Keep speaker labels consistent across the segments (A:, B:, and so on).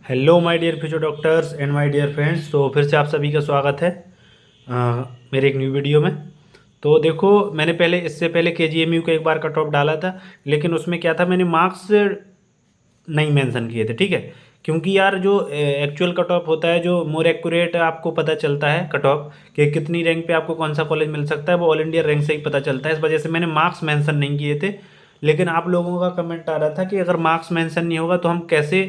A: Hello my dear future doctors and my dear friends. तो फिर से आप सभी का स्वागत है मेरे एक न्यू वीडियो में। तो देखो, मैंने पहले इससे पहले केजीएमयू का एक बार कट ऑफ डाला था, लेकिन उसमें क्या था, मैंने मार्क्स नहीं मेंशन किए थे। ठीक है, क्योंकि यार जो एक्चुअल कट ऑफ होता है, जो मोर एक्यूरेट आपको पता चलता है कट ऑफ कि कितनी रैंक पे आपको कौन सा कॉलेज मिल सकता है, वो ऑल इंडिया रैंक से ही पता चलता है। इस वजह से मैंने मार्क्स मेंशन नहीं किए थे। लेकिन आप लोगों का कमेंट आ रहा था कि अगर मार्क्स मेंशन नहीं होगा तो हम कैसे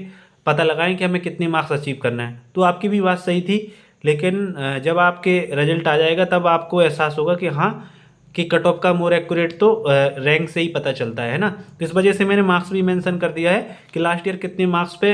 A: पता लगाएं कि हमें कितने मार्क्स अचीव करना है। तो आपकी भी बात सही थी, लेकिन जब आपके रिजल्ट आ जाएगा तब आपको एहसास होगा कि हाँ, कि कट ऑफ का मोर एक्यूरेट तो रैंक से ही पता चलता है ना। तो इस वजह से मैंने मार्क्स भी मेंशन कर दिया है कि लास्ट ईयर कितने मार्क्स पे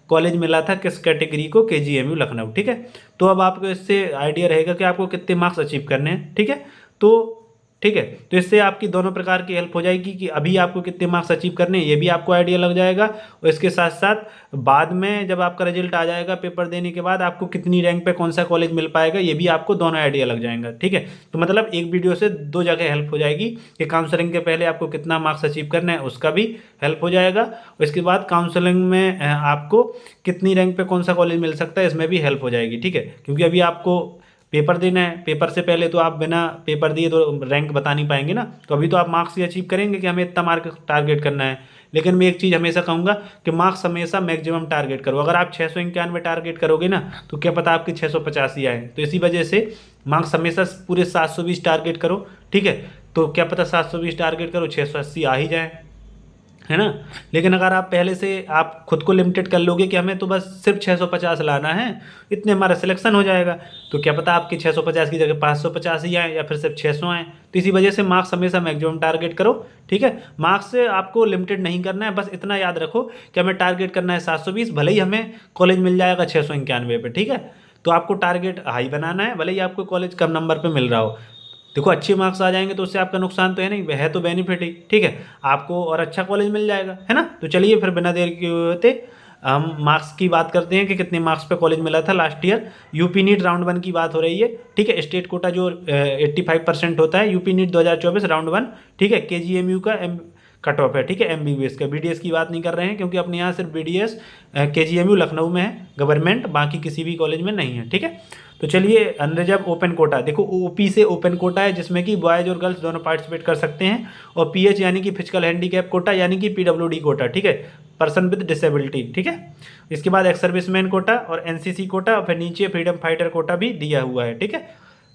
A: कॉलेज मिला था किस कैटेगरी को, केजीएमयू लखनऊ। ठीक है, तो अब आपको इससे आइडिया रहेगा कि आपको कितने मार्क्स अचीव करने हैं। ठीक है, तो ठीक है, तो इससे आपकी दोनों प्रकार की हेल्प हो जाएगी कि अभी आपको कितने मार्क्स अचीव करने हैं ये भी आपको आइडिया लग जाएगा, और इसके साथ साथ बाद में जब आपका रिजल्ट आ जाएगा पेपर देने के बाद आपको कितनी रैंक पे कौन सा कॉलेज मिल पाएगा ये भी आपको दोनों आइडिया लग जाएगा। ठीक है, तो मतलब एक वीडियो से दो जगह हेल्प हो जाएगी कि काउंसलिंग के पहले आपको कितना मार्क्स अचीव करना है उसका भी हेल्प हो जाएगा, और इसके बाद काउंसलिंग में आपको कितनी रैंक पे कौन सा कॉलेज मिल सकता है इसमें भी हेल्प हो जाएगी। ठीक है, क्योंकि अभी आपको पेपर देना है, पेपर से पहले तो आप बिना पेपर दिए तो रैंक बता नहीं पाएंगे ना। तो अभी तो आप मार्क्स ही अचीव करेंगे कि हमें इतना मार्क टारगेट करना है। लेकिन मैं एक चीज़ हमेशा कहूँगा कि मार्क्स हमेशा मैक्सिमम टारगेट करो। अगर आप 691 टारगेट करोगे ना तो क्या पता आपके 685 आए। तो इसी वजह से मार्क्स हमेशा पूरे 720 टारगेट करो। ठीक है, तो क्या पता 720 टारगेट करो 680 आ ही जाए, है ना। लेकिन अगर आप पहले से आप खुद को लिमिटेड कर लोगे कि हमें तो बस सिर्फ 650 लाना है, इतने हमारा सिलेक्शन हो जाएगा, तो क्या पता आपके 650 की जगह 550 ही आए या फिर सिर्फ 600 आए। तो इसी वजह से मार्क्स हमेशा मैक्सिमम टारगेट करो। ठीक है, मार्क्स से आपको लिमिटेड नहीं करना है, बस इतना याद रखो कि हमें टारगेट करना है 720, भले ही हमें कॉलेज मिल जाएगा 691 पे। ठीक है, तो आपको टारगेट हाई बनाना है, भले ही आपको कॉलेज कम नंबर पे मिल रहा हो। देखो, अच्छे मार्क्स आ जाएंगे तो उससे आपका नुकसान तो है नहीं, है तो बेनिफिट ही। ठीक है, आपको और अच्छा कॉलेज मिल जाएगा, है ना। तो चलिए फिर बिना देर के होते हम मार्क्स की बात करते हैं कि कितने मार्क्स पे कॉलेज मिला था last year. UP NEET round one की बात हो रही है। ठीक है, स्टेट कोटा जो 85% होता है, यूपी नीट 2024 राउंड वन। ठीक है, केजीएमयू का कट ऑफ है। ठीक है, एमबीबीएस का, बीडीएस की बात नहीं कर रहे हैं क्योंकि अपने यहाँ सिर्फ बीडीएस केजीएमयू लखनऊ में है गवर्नमेंट, बाकी किसी भी कॉलेज में नहीं है। ठीक है, तो चलिए अनरिजर्व ओपन कोटा देखो, ओपी से ओपन कोटा है जिसमें कि बॉयज़ और गर्ल्स दोनों पार्टिसिपेट कर सकते हैं, और पीएच यानी कि फिजिकल हैंडीकैप कोटा यानी कि पीडब्ल्यूडी कोटा। ठीक है, पर्सन विद डिसेबिलिटी। ठीक है, इसके बाद एक्स सर्विसमैन कोटा और एनसीसी कोटा, और फिर नीचे फ्रीडम फाइटर कोटा भी दिया हुआ है। ठीक है,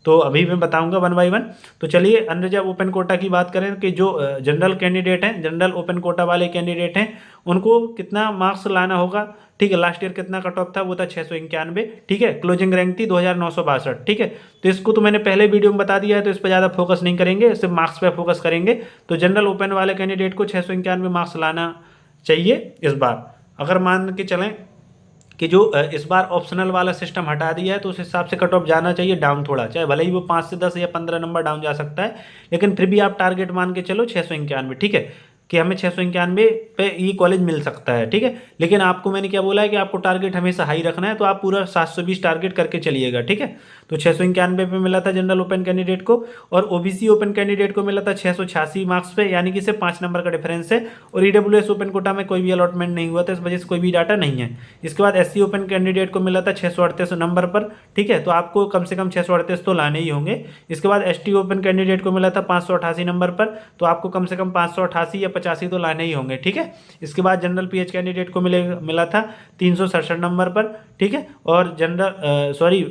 A: तो अभी मैं बताऊंगा वन बाई वन। तो चलिए अनरिजर्व ओपन कोटा की बात करें कि जो जनरल कैंडिडेट हैं, जनरल ओपन कोटा वाले कैंडिडेट हैं, उनको कितना मार्क्स लाना होगा। ठीक है, लास्ट ईयर कितना कट ऑफ था, वो था 691। ठीक है, क्लोजिंग रैंक थी 2962। ठीक है, तो इसको तो मैंने पहले वीडियो में बता दिया है, तो इस पर ज़्यादा फोकस नहीं करेंगे, सिर्फ मार्क्स पे फोकस करेंगे। तो जनरल ओपन वाले कैंडिडेट को 691 मार्क्स लाना चाहिए इस बार। अगर मान के चलें कि जो इस बार ऑप्शनल वाला सिस्टम हटा दिया है तो उस हिसाब से कट ऑफ जाना चाहिए डाउन थोड़ा, चाहे भले ही वो 5 से 10 या 15 नंबर डाउन जा सकता है, लेकिन फिर भी आप टारगेट मान के चलो 691। ठीक है, कि हमें 691 पे ये कॉलेज मिल सकता है। ठीक है, लेकिन आपको मैंने क्या बोला है कि आपको टारगेट हमेशा हाई रखना है, तो आप पूरा 720 टारगेट करके चलिएगा। ठीक है, तो 691 पे मिला था जनरल ओपन कैंडिडेट को, और ओबीसी ओपन कैंडिडेट को मिला था 686 मार्क्स पे, यानी कि सिर्फ 5 नंबर का डिफरेंस है। और ईडब्ल्यूएस ओपन कोटा में कोई भी अलॉटमेंट नहीं हुआ था, इस वजह से कोई भी डाटा नहीं है। इसके बाद एससी ओपन कैंडिडेट को मिला था 638 नंबर पर। ठीक है, तो आपको कम से कम 638 तो लाने ही होंगे। इसके बाद एसटी ओपन कैंडिडेट को मिला था 588 नंबर पर, तो आपको कम से कम 588 या 85 तो लाने ही होंगे। ठीक है, इसके बाद जनरल पीएच कैंडिडेट को मिला था 367 नंबर पर। ठीक है, और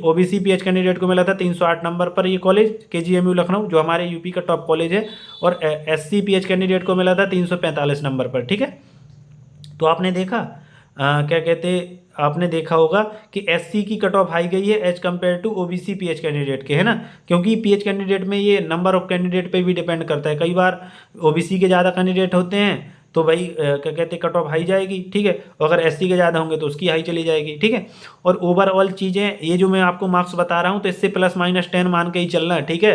A: ओबीसी पीएच कैंडिडेट को मिला था 308 नंबर पर ये कॉलेज केजीएमयू लखनऊ जो हमारे यूपी का टॉप कॉलेज है, और एससी पीएच कैंडिडेट को मिला था 345 नंबर पर। ठीक है, तो आपने देखा क्या कहते, आपने देखा होगा कि एससी की कट ऑफ हाई गई है as compare to OBC PH candidate के, है ना। क्योंकि पीएच कैंडिडेट में ये नंबर ऑफ कैंडिडेट पे भी डिपेंड करता है, कई बार ओबीसी के ज़्यादा कैंडिडेट होते हैं तो भाई क्या कहते कट ऑफ हाई जाएगी। ठीक है, अगर एससी के ज़्यादा होंगे तो उसकी हाई चली जाएगी। ठीक है, और ओवरऑल चीज़ें ये जो मैं आपको मार्क्स बता रहा हूँ तो इससे ±10 मान के ही चलना है। ठीक है,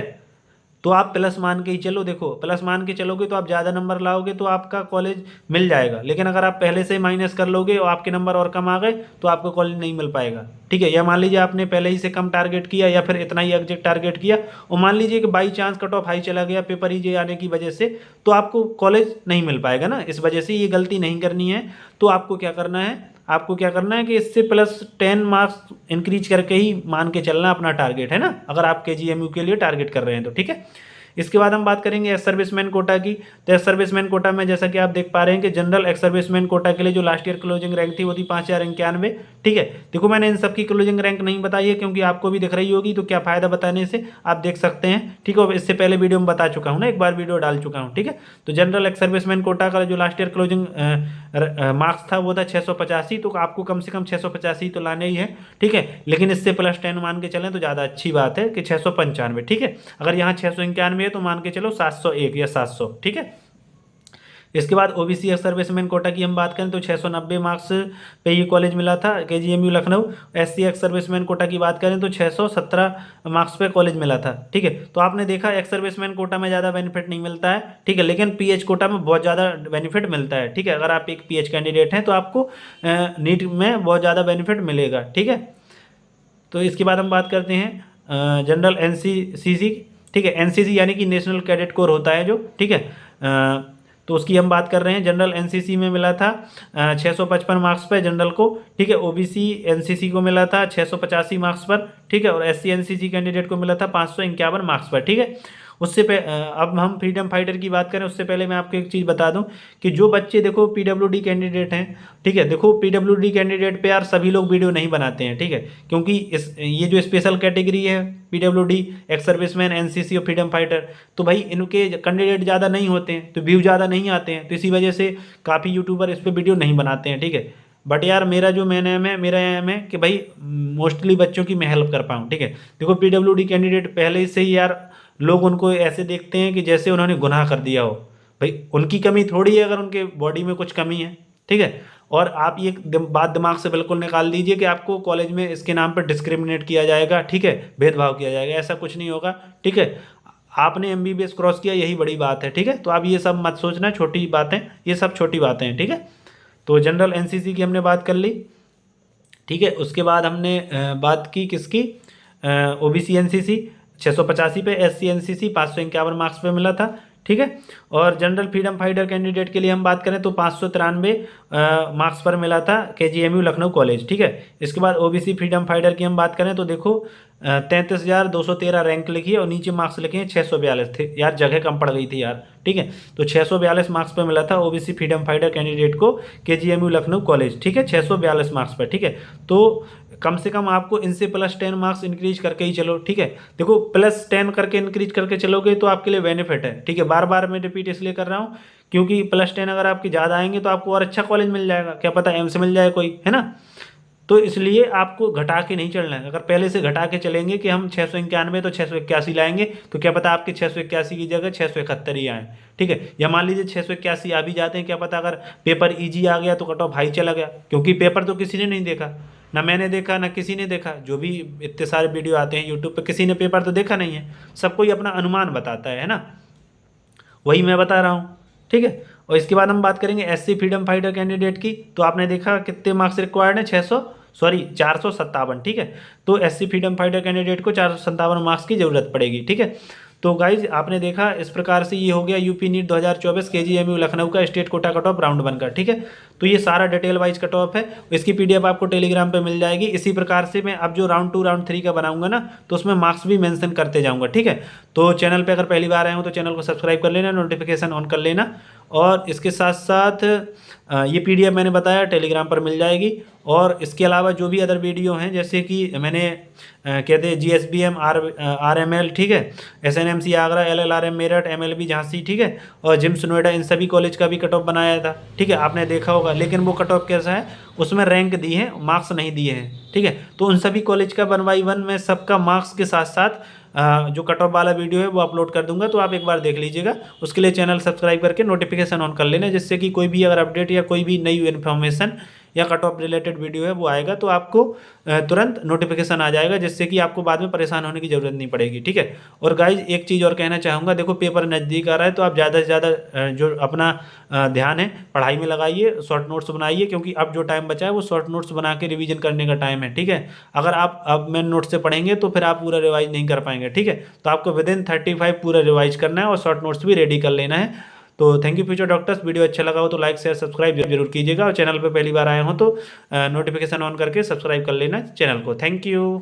A: तो आप प्लस मान के ही चलो। देखो, प्लस मान के चलोगे तो आप ज़्यादा नंबर लाओगे तो आपका कॉलेज मिल जाएगा, लेकिन अगर आप पहले से माइनस कर लोगे और आपके नंबर और कम आ गए तो आपको कॉलेज नहीं मिल पाएगा। ठीक है, या मान लीजिए आपने पहले ही से कम टारगेट किया या फिर इतना ही एग्जैक्ट टारगेट किया, और मान लीजिए कि by chance cut off high चला गया पेपर ईजी आने की वजह से, तो आपको कॉलेज नहीं मिल पाएगा ना। इस वजह से ये गलती नहीं करनी है। तो आपको क्या करना है, आपको क्या करना है कि इससे +10 मार्क्स इंक्रीज करके ही मान के चलना अपना टारगेट, है ना, अगर आप KGMU के लिए टारगेट कर रहे हैं तो, ठीक है। इसके बाद हम बात करेंगे एक्स सर्विसमैन कोटा की। तो एक्स सर्विसमैन कोटा में जैसा कि आप देख पा रहे हैं कि जनरल एक्स सर्विसमैन कोटा के लिए जो लास्ट ईयर क्लोजिंग रैंक थी वो थी 5091, ठीक है। देखो मैंने इन सब की क्लोजिंग रैंक नहीं बताई है क्योंकि आपको भी दिख रही होगी, तो क्या फ़ायदा बताने से, आप देख सकते हैं, ठीक है। इससे पहले वीडियो में बता चुका हूँ ना, एक बार वीडियो डाल चुका हूँ, ठीक है। तो जनरल एक्स सर्विसमैन कोटा का जो लास्ट ईयर क्लोजिंग मार्क्स था वो था 685, तो आपको कम से कम 685 तो लाने ही है, ठीक है। लेकिन इससे +10 मान के चलें तो ज़्यादा अच्छी बात है कि 695, ठीक है। अगर यहाँ 691 है तो मान के चलो 701 या 700, ठीक है। इसके बाद OBC एक्स सर्विसमैन कोटा की हम बात करें तो 690 मार्क्स पे ये कॉलेज मिला था KGMU Lucknow. SC ex serviceman quota की बात करें तो 617 मार्क्स पे कॉलेज मिला था, ठीक है। तो आपने देखा एक्स सर्विसमैन कोटा में ज़्यादा बेनिफिट नहीं मिलता है, ठीक है, लेकिन PH कोटा में बहुत ज़्यादा बेनिफिट मिलता है, ठीक है। अगर आप एक PH कैंडिडेट हैं तो आपको नीट में बहुत ज़्यादा बेनिफिट मिलेगा, ठीक है। तो इसके बाद हम बात करते हैं जनरल NCCC, ठीक है। NCC यानी कि नेशनल कैडेट कोर होता है जो, ठीक है। तो उसकी हम बात कर रहे हैं। जनरल NCC में मिला था 655 मार्क्स पर जनरल को, ठीक है। OBC NCC को मिला था 685 मार्क्स पर, ठीक है। और SC NCC कैंडिडेट को मिला था 551 मार्क्स पर, ठीक है। उससे अब हम फ्रीडम फाइटर की बात करें उससे पहले मैं आपको एक चीज़ बता दूं कि जो बच्चे देखो PWD कैंडिडेट हैं, ठीक है, देखो PWD कैंडिडेट पे यार सभी लोग वीडियो नहीं बनाते हैं, ठीक है, क्योंकि ये जो स्पेशल कैटेगरी है PWD एक्स सर्विसमैन NCC और फ्रीडम फाइटर, तो भाई इनके कैंडिडेट ज़्यादा नहीं होते हैं तो व्यू ज़्यादा नहीं आते हैं, तो इसी वजह से काफ़ी यूट्यूबर इस पर वीडियो नहीं बनाते हैं, ठीक है। बट यार मेरा जो मेन एम है, मेरा एम है कि भाई मोस्टली बच्चों की मैं हेल्प कर पाऊँ, ठीक है। देखो PWD कैंडिडेट पहले से ही यार लोग उनको ऐसे देखते हैं कि जैसे उन्होंने गुनाह कर दिया हो, भाई उनकी कमी थोड़ी है अगर उनके बॉडी में कुछ कमी है, ठीक है। और आप ये बात दिमाग से बिल्कुल निकाल दीजिए कि आपको कॉलेज में इसके नाम पर डिस्क्रिमिनेट किया जाएगा, ठीक है, भेदभाव किया जाएगा, ऐसा कुछ नहीं होगा, ठीक है। आपने MBBS क्रॉस किया यही बड़ी बात है, ठीक है। तो आप ये सब मत सोचना छोटी बातें, ये सब छोटी बातें हैं, ठीक है। तो जनरल NCC की हमने बात कर ली, ठीक है। उसके बाद हमने बात की किसकी, OBC NCC 685 पे, SC NCC 551 मार्क्स पे मिला था, ठीक है। और जनरल फ्रीडम फाइटर कैंडिडेट के लिए हम बात करें तो 593 मार्क्स पर मिला था KGMU लखनऊ कॉलेज, ठीक है। इसके बाद OBC फ्रीडम फाइटर की हम बात करें तो देखो 33,213 रैंक लिखी है और नीचे मार्क्स लिखे हैं 642 थे, यार जगह कम पड़ गई थी यार, ठीक है। तो 642 मार्क्स पर मिला था OBC फ्रीडम फाइटर कैंडिडेट को KGMU लखनऊ कॉलेज, ठीक है, 642 मार्क्स पर, ठीक है। तो कम से कम आपको इनसे +10 मार्क्स इंक्रीज करके ही चलो, ठीक है। देखो +10 करके इंक्रीज करके चलोगे तो आपके लिए बेनिफिट है, ठीक है। बार बार मैं रिपीट इसलिए कर रहा हूँ क्योंकि +10 अगर आपकी ज़्यादा आएंगे तो आपको और अच्छा कॉलेज मिल जाएगा, क्या पता एम्स मिल जाए कोई, है ना। तो इसलिए आपको घटा के नहीं चलना है। अगर पहले से घटा के चलेंगे कि हम 691 तो 681 लाएंगे तो क्या पता आपके 681 की जगह 671 ही आए, ठीक है। या मान लीजिए 681 आ भी जाते हैं, क्या पता अगर पेपर ईजी आ गया तो कट ऑफ हाई चला गया, क्योंकि पेपर तो किसी ने नहीं देखा, ना मैंने देखा ना किसी ने देखा, जो भी इतने सारे वीडियो आते हैं यूट्यूब पे किसी ने पेपर तो देखा नहीं है, सब कोई अपना अनुमान बताता है ना, वही मैं बता रहा हूँ, ठीक है। और इसके बाद हम बात करेंगे SC फ्रीडम फाइटर कैंडिडेट की। तो आपने देखा कितने मार्क्स रिक्वायर्ड है, 457, ठीक है। तो SC फ्रीडम फाइटर कैंडिडेट को 457 मार्क्स की ज़रूरत पड़ेगी, ठीक है। तो गाइज आपने देखा इस प्रकार से ये हो गया यूपी नीट 2024 KGMU लखनऊ का state quota cut off round 1 का, ठीक है। तो ये सारा डिटेल वाइज कट ऑफ है, इसकी PDF आपको टेलीग्राम पे मिल जाएगी। इसी प्रकार से मैं अब जो राउंड 2 राउंड 3 का बनाऊंगा ना तो उसमें मार्क्स भी मेंशन करते जाऊंगा, ठीक है। तो चैनल पे अगर पहली बार आए हो तो चैनल को सब्सक्राइब कर लेना, नोटिफिकेशन ऑन कर लेना, और इसके साथ साथ ये PDF मैंने बताया टेलीग्राम पर मिल जाएगी। और इसके अलावा जो भी अदर वीडियो हैं जैसे कि मैंने कहते हैं GSBM RML, ठीक है, SNMC Agra, LLRM Meerut, MLB Jhansi, ठीक है, और जिम्स नोएडा, इन सभी कॉलेज का भी कट ऑफ बनाया था, ठीक है, आपने देखा होगा। लेकिन वो कट ऑफ कैसा है, उसमें रैंक दी है, मार्क्स नहीं दिए हैं, ठीक है। तो उन सभी कॉलेज का 1 by 1 में सबका मार्क्स के साथ साथ जो कट ऑफ वाला वीडियो है वो अपलोड कर दूंगा, तो आप एक बार देख लीजिएगा। उसके लिए चैनल सब्सक्राइब करके नोटिफिकेशन ऑन कर लेना, जिससे कि कोई भी अगर अपडेट या कोई भी नई इन्फॉर्मेशन या कट ऑफ रिलेटेड वीडियो है वो आएगा तो आपको तुरंत नोटिफिकेशन आ जाएगा, जिससे कि आपको बाद में परेशान होने की ज़रूरत नहीं पड़ेगी, ठीक है। और गाइज एक चीज़ और कहना चाहूँगा, देखो पेपर नज़दीक आ रहा है तो आप ज़्यादा से ज़्यादा जो अपना ध्यान है पढ़ाई में लगाइए, शॉर्ट नोट्स बनाइए, क्योंकि अब जो टाइम बचा है वो शॉर्ट नोट्स बना के रिवीजन करने का टाइम है, ठीक है। अगर आप अब मेन नोट से पढ़ेंगे तो फिर आप पूरा रिवाइज नहीं कर पाएंगे, ठीक है। तो आपको विदिन 35 पूरा रिवाइज करना है और शॉर्ट नोट्स भी रेडी कर लेना है। तो thank you future doctors. Video अच्छा लगा हो तो लाइक शेयर सब्सक्राइब जरूर कीजिएगा, और चैनल पर पहली बार आए हो तो नोटिफिकेशन ऑन करके सब्सक्राइब कर लेना चैनल को। Thank you.